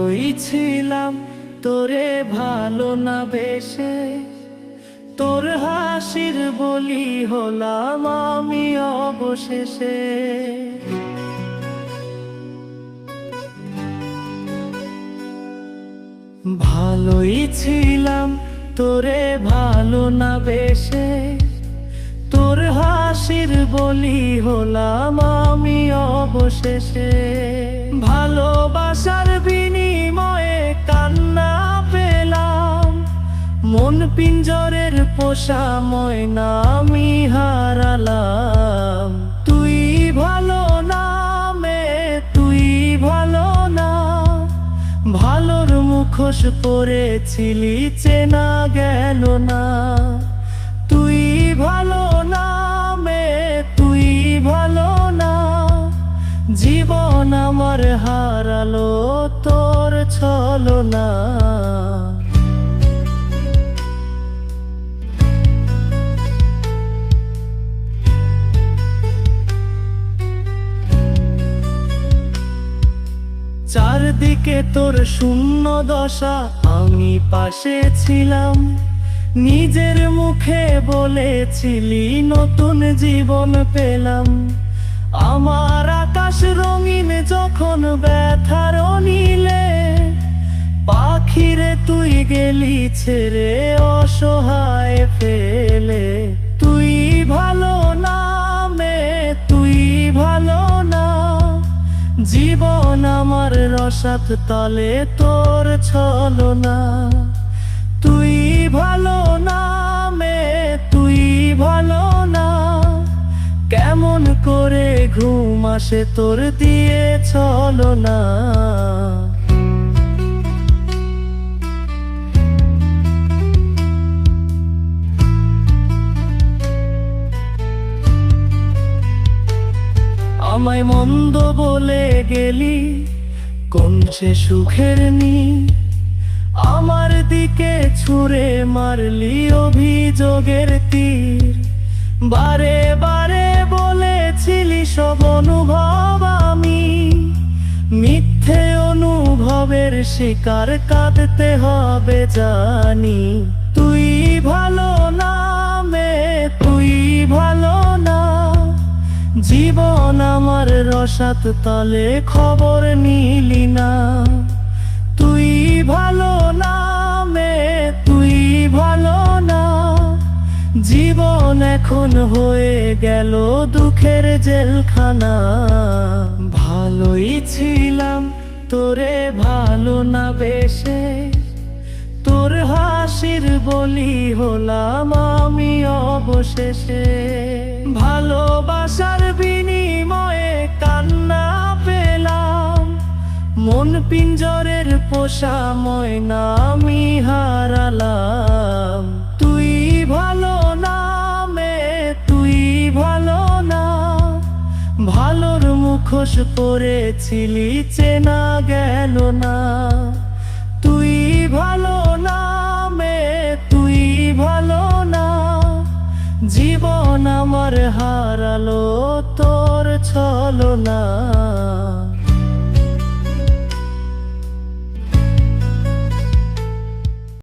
ভালোই ছিলাম তোরে ভালো না বেশে, তোর হাসির বলি হলাম আমি অবশেষে। ভালোই ছিলাম তোরে ভালো না বেশে, তোর হাসির বলি হলাম আমি অবশেষে। ভালোবাসার বিনিময়ে কান্না পেলাম, মন পিঞ্জরের পোষা ময়না আমি হারালাম। তুই ভালো না মে, তুই ভালো না, ভালোর মুখোশ পরেছিলি চেনা গেল না। তুই ভালো না মে, তুই ভালো না, জীবন আমার হারালো তোর ছলনা। চারদিকে তোর শূন্য দশা, আমি পাশে ছিলাম, নিজের মুখে বলেছিলি নতুন জীবন পেলাম। আমার আকাশ রঙিন যখন ব্যথার নীলে, পাখিরে তুই গেলি ছেড়ে অসহায় ফেলে। তুই ভালো না মে, তুই ভালো না, জীবন আমার রসাত তলে তোর ছলনা। তুই ভালো না মে, তুই ভালো না, কেমন করে ঘুম আসে তোর দিয়ে ছলনা। আমায় মন্দ বলে গেলি কোন সে সুখের নি, আমার দিকে ছুঁড়ে মারলি অভিযোগের তীর। বারে বারে বলেছিলি সব অনুভব আমি, মিথ্যে অনুভবের শিকার কাঁদতে হবে জানি। তুই ভালো না মে, তুই ভালো না, জীবন আমার রসাত তলে খবর নিলি না। তুই ভালো না মে, তুই ভালো না, জীবন এখন হয়ে গেল দুঃখের জেলখানা। ভালোই ছিলাম তোরে ভালো না বেশে, তোর হাসির বলি হলাম আমি অবশেষে। ভালোবাসার বিনিময়ে কান্না পেলাম, মন পিঞ্জরের পোষা ময়না আমি হারালাম। তুই ভালো না মে, তুই ভালো না, ভালোর মুখোশ পরেছিলি চেনা গেল না। তুই ভালো না মে, তুই ভালো না, জীবন আমার হারালো তোর ছলনা।